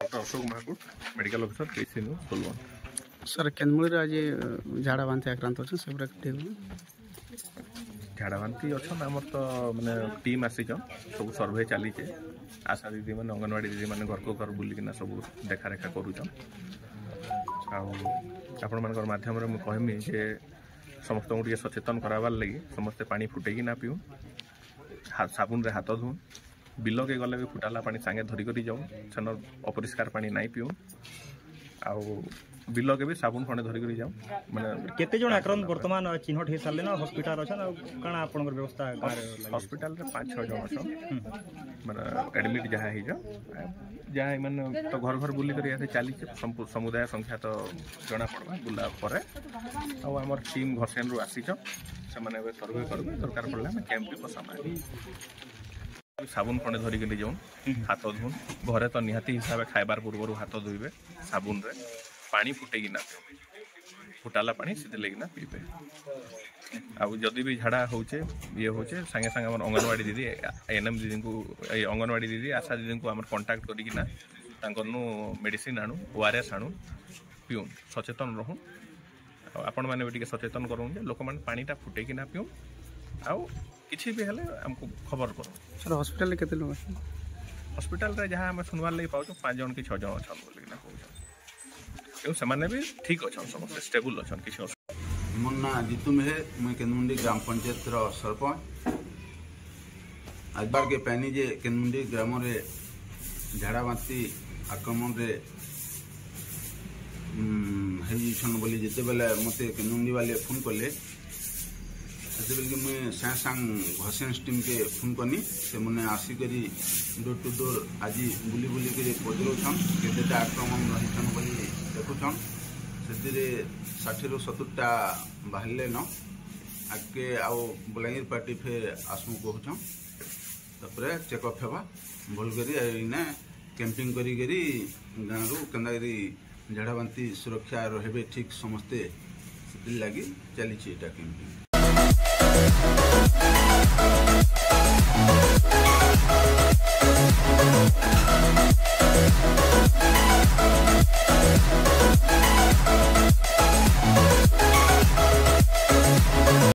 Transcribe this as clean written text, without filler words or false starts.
Doctor Ashok महाकुट medical officer केसी news सोलवन। Sir Kenduli आज झाड़ा बांति आक्रांत अच्छे से झाड़ा बांति अच्छा आमर तो मैंने टीम आसीचन सब सर्वे चली आशा दीदी मैंने अंगनवाड़ी दीदी मैंने घर को घर बुलिकिना सब देखा रेखा करुचन। आपण मान मध्यम कहमी जे समस्त को सचेतन कराबार लगी समस्ते पानी फुटेकी ना पीऊ, साबुन रे हाथ धुन, बिल के गले भी फुटाला पानी सांगे धरिक जाऊँ सेन अपरिष्कार पानी नाई पीऊ, बिल के भी साबुन खंडे धरिक जाऊँ। मैंने केते जण आक्रांत वर्तमान चिन्हट हो सारे ना हॉस्पिटल अच्छा कण आपण व्यवस्था हॉस्पिटल रे 5-6 जन अच्छा मैंने एडमिट जहाँ हो जहाँ मैंने तो घर घर बुली कर चली समुदाय संख्या तो जना पड़ा बुला पर आम टीम घरसेन रु आसी से मैंने सर्वे करेंगे दरकार पड़े आम कैंप भी बसामा साबुन खंडे धरिक जाऊँ हाथ धुन घरे तो निहाती हिसाब खाइबार पूर्व हाथ धोबे साबुन रे पानी फुटेकी ना फुटाला पानी से लेकिन पीबे। आदि भी झाड़ा होचे ये होचे सांगे सांगे आम अंगनवाड़ी दीदी एएनएम दीदी को अंगनवाड़ी दीदी आशा दीदी को आम कंटाक्ट करिकिना मेडिसिन आणु ओआरएस आणु पीऊ सचेतन रहूँ। आपण मैंने भी सचेतन करूँ लोक मैंने पानीटा फुटेकी ना पीऊ आउ किसी भी हेले हमको खबर करूँ। सर हॉस्पिटल केते लोग हॉस्पिटल रे जहाँ आम सुनवार लगे पाऊँ 5 जन कि 6 जन अच्छा बोलिकिना कहूँ से मैंने भी ठीक अच्छा समस्त स्टेबल अच्छा किसी मोर ना जीतू मेहे मुई केन्दुंडी ग्राम पंचायत सरपंच। आज बार के पैनी जे केन्दुंडी ग्राम रे झाड़ा बांति आक्रमण रे हेजिछन बोली जिते बेले मते केन्दुंडी वाले फोन कले से बेल के मुई साँ साँ घसेन टीम के फोन करनी से मैंने आसिकरी डोर टू डोर आज बुली बुली कर पचरौन केतेटा आक्रमण रहीछन बोली देखुछन से 60 ରୁ 70टा बाहर न आगे आओ बलांगीर पार्टी फेर आसमु कहूँ तापर चेकअप हेबा भल करी कैंपिंग करी गाँव रु केन्दाकरी झाड़ा बांति सुरक्षा रहे ठीक समस्ते से लगी चली कैंपिंग।